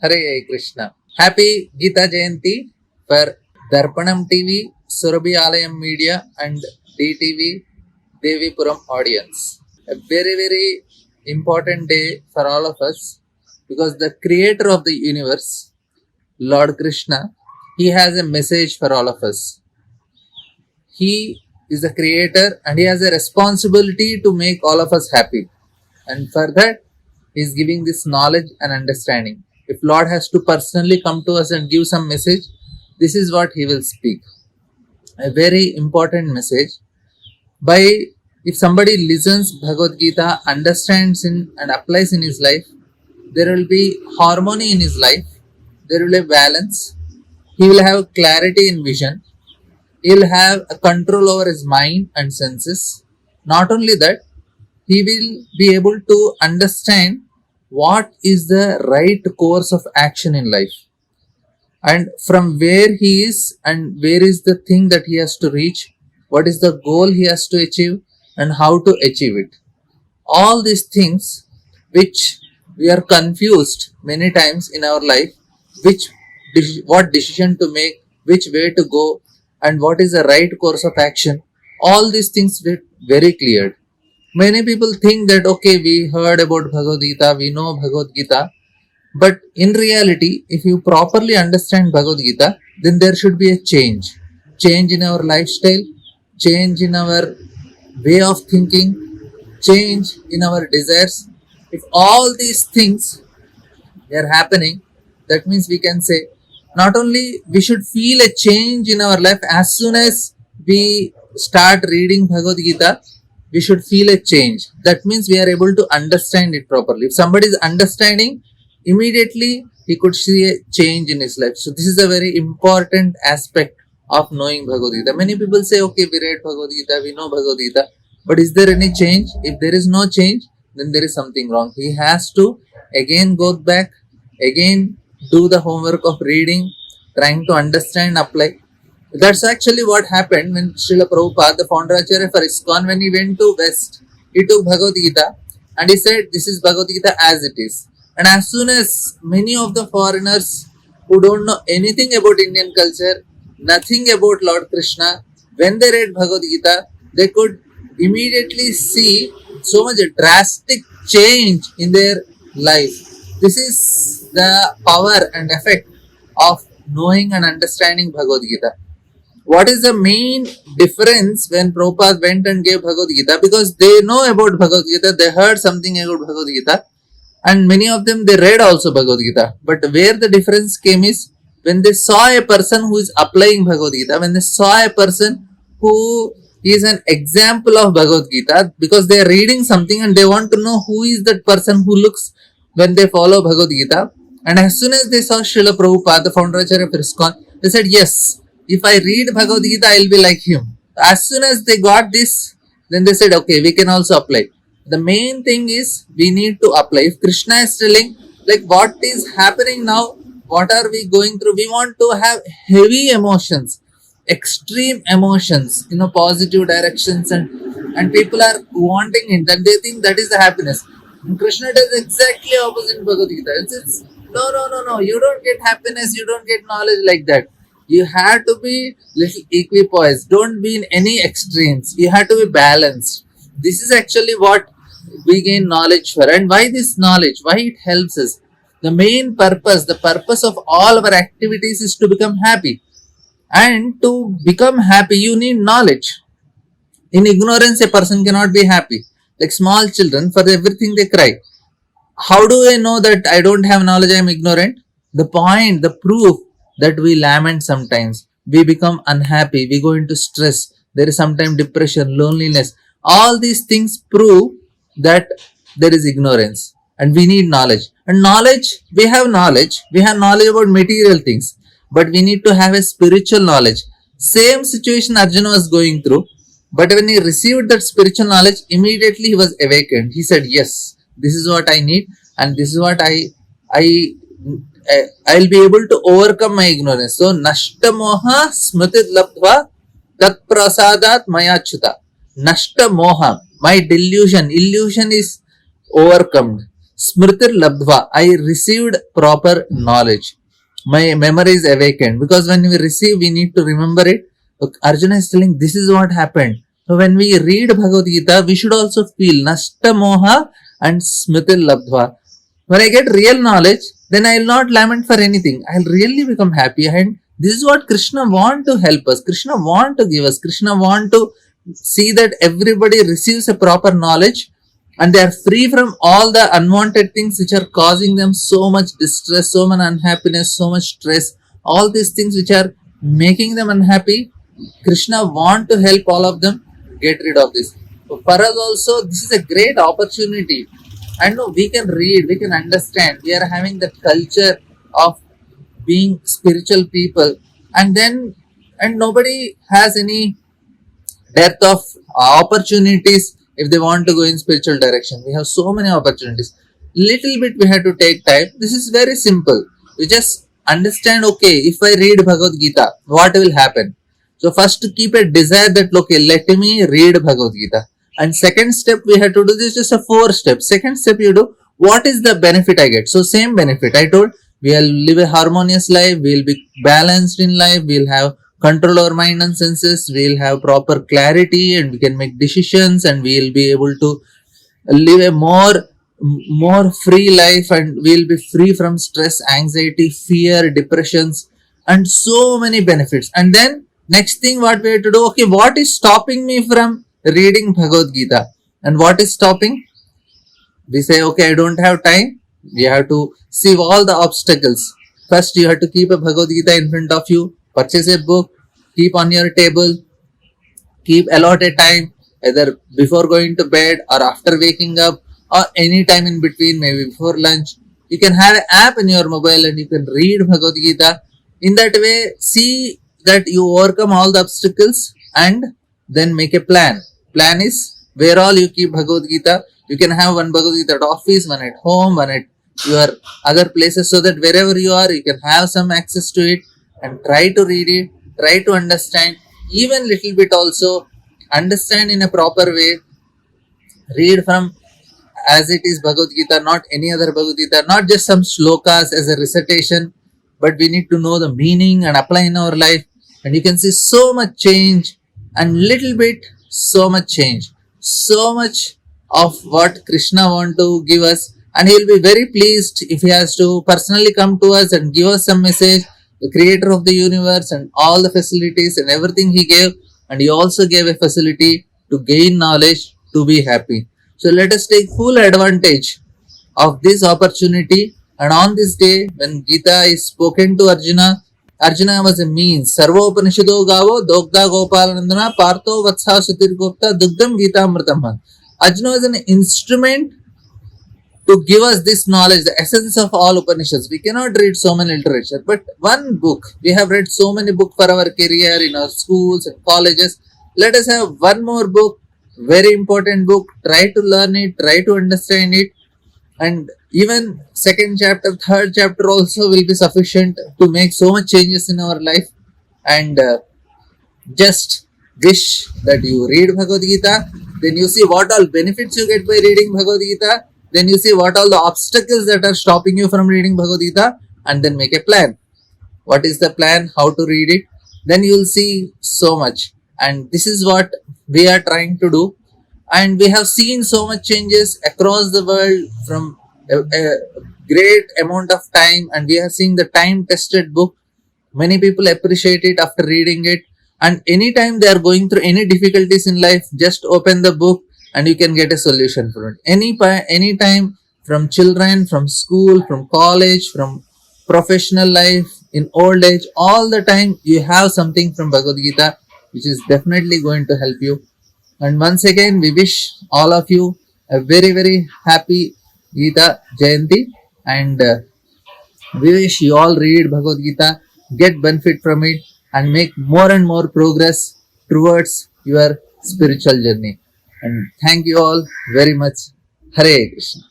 Hare Krishna. Happy Gita Jayanti for Darpanam TV, Surabhi Alayam Media, and DTV Devipuram audience. A very, very important day for all of us because the creator of the universe, Lord Krishna, he has a message for all of us. He is the creator and he has a responsibility to make all of us happy. And for that, he is giving this knowledge and understanding. If Lord has to personally come to us and give some message, this is what he will speak. A very important message. By if somebody listens Bhagavad Gita, understands in and applies in his life, there will be harmony in his life, there will be balance, he will have clarity in vision, he'll have a control over his mind and senses. Not only that, he will be able to understand what is the right course of action in life and from where he is and where is the thing that he has to reach, what is the goal he has to achieve and how to achieve it. All these things which we are confused many times in our life, what decision to make, which way to go, and what is the right course of action, all these things were very clear. Many people think that okay, we heard about Bhagavad Gita, we know Bhagavad Gita, but in reality, if you properly understand Bhagavad Gita, then there should be a change in our lifestyle, change in our way of thinking, change in our desires. If all these things are happening, that means we can say not only we should feel a change in our life as soon as we start reading Bhagavad Gita, we should feel a change. That means we are able to understand it properly. If somebody is understanding, immediately he could see a change in his life. So this is a very important aspect of knowing Bhagavad Gita. Many people say, okay, we read Bhagavad Gita, we know Bhagavad Gita, but is there any change? If there is no change, then there is something wrong. He has to again go back, again do the homework of reading, trying to understand, apply. That's actually what happened when Srila Prabhupada, the founder Acharya for ISKCON, when he went to West, he took Bhagavad Gita and he said, this is Bhagavad Gita as it is. And as soon as many of the foreigners who don't know anything about Indian culture, nothing about Lord Krishna, when they read Bhagavad Gita, they could immediately see so much a drastic change in their life. This is the power and effect of knowing and understanding Bhagavad Gita. What is the main difference when Prabhupada went and gave Bhagavad Gita? Because they know about Bhagavad Gita, they heard something about Bhagavad Gita, and many of them they read also Bhagavad Gita. But where the difference came is when they saw a person who is applying Bhagavad Gita, when they saw a person who is an example of Bhagavad Gita, because they are reading something and they want to know who is that person who looks when they follow Bhagavad Gita. And as soon as they saw Srila Prabhupada, the founder of ISKCON, they said, yes, if I read Bhagavad Gita, I will be like him. As soon as they got this, then they said, okay, we can also apply. The main thing is we need to apply. If Krishna is telling, like what is happening now, what are we going through? We want to have heavy emotions, extreme emotions, positive directions, and people are wanting it, and they think that is the happiness. And Krishna does exactly opposite in Bhagavad Gita. It's no. You don't get happiness, you don't get knowledge like that. You have to be little equipoised. Don't be in any extremes. You have to be balanced. This is actually what we gain knowledge for. And why this knowledge? Why it helps us? The main purpose, the purpose of all our activities is to become happy. And to become happy, you need knowledge. In ignorance, a person cannot be happy. Like small children, for everything they cry. How do I know that I don't have knowledge, I am ignorant? The point, the proof that we lament sometimes, we become unhappy, we go into stress, there is sometimes depression, loneliness. All these things prove that there is ignorance and we need knowledge. And knowledge, we have knowledge about material things, but we need to have a spiritual knowledge. Same situation Arjuna was going through, but when he received that spiritual knowledge, immediately he was awakened. He said, yes, this is what I need and this is what I'll be able to overcome my ignorance. So, Nashta Moha Smritid Labdva Tat Prasadat Mayachyuta. Nashta Moha, my illusion is overcome. Smritir Labdva, I received proper knowledge. My memory is awakened because when we receive, we need to remember it. Look, Arjuna is telling this is what happened. So when we read Bhagavad Gita, we should also feel Nashta Moha and Smritir Labdva. When I get real knowledge, then I will not lament for anything. I will really become happy. And this is what Krishna want to help us. Krishna want to give us. Krishna want to see that everybody receives a proper knowledge and they are free from all the unwanted things which are causing them so much distress, so much unhappiness, so much stress. All these things which are making them unhappy, Krishna want to help all of them get rid of this. So for us also, this is a great opportunity. And no, we can read, we can understand. We are having that culture of being spiritual people, and nobody has any dearth of opportunities if they want to go in spiritual direction. We have so many opportunities. Little bit we have to take time. This is very simple. We just understand, okay, if I read Bhagavad Gita, what will happen? So first to keep a desire that, okay, let me read Bhagavad Gita. And second step we have to do this, just a 4 steps. Second step you do, what is the benefit I get? So same benefit I told, we'll live a harmonious life, we'll be balanced in life, we'll have control our mind and senses, we'll have proper clarity and we can make decisions, and we'll be able to live a more free life, and we'll be free from stress, anxiety, fear, depressions, and so many benefits. And then next thing what we have to do, okay, what is stopping me from reading Bhagavad Gita? And what is stopping? We say, okay, I don't have time. We have to see all the obstacles. First, you have to keep a Bhagavad Gita in front of you, purchase a book, keep on your table, keep allotted time, either before going to bed or after waking up, or any time in between, maybe before lunch. You can have an app in your mobile and you can read Bhagavad Gita. In that way, see that you overcome all the obstacles and then make a plan. Plan is where all you keep Bhagavad Gita. You can have one Bhagavad Gita at office, one at home, one at your other places, so that wherever you are, you can have some access to it and try to read it, try to understand, even little bit also, understand in a proper way, read from as it is Bhagavad Gita, not any other Bhagavad Gita, not just some shlokas as a recitation, but we need to know the meaning and apply in our life, and you can see so much change, and little bit so much change, so much of what Krishna want to give us, and he will be very pleased if he has to personally come to us and give us some message. The creator of the universe and all the facilities and everything he gave, and he also gave a facility to gain knowledge, to be happy. So let us take full advantage of this opportunity. And on this day, when Gita is spoken to Arjuna, Arjuna was a means. Sarvo Upanishado Gavo, Dogda Gopalanandana, Partho Vatsa Sutirgopta, Dugdam Gita Amritamhan. Arjuna was an instrument to give us this knowledge, the essence of all Upanishads. We cannot read so many literature, but one book. We have read so many books for our career in our schools and colleges. Let us have one more book, very important book. Try to learn it, try to understand it, and even second chapter, third chapter also will be sufficient to make so much changes in our life. And just wish that you read Bhagavad Gita, then you see what all benefits you get by reading Bhagavad Gita, then you see what all the obstacles that are stopping you from reading Bhagavad Gita, and then make a plan. What is the plan? How to read it? Then you will see so much. And this is what we are trying to do. And we have seen so much changes across the world from a great amount of time, and we are seeing the time tested book. Many people appreciate it after reading it, and anytime they are going through any difficulties in life, just open the book and you can get a solution for it. Any time, from children, from school, from college, from professional life, in old age, all the time you have something from Bhagavad Gita which is definitely going to help you. And once again, we wish all of you a very, very happy Gita Jayanti, and we wish you all read Bhagavad Gita, get benefit from it, and make more and more progress towards your spiritual journey. And thank you all very much. Hare Krishna.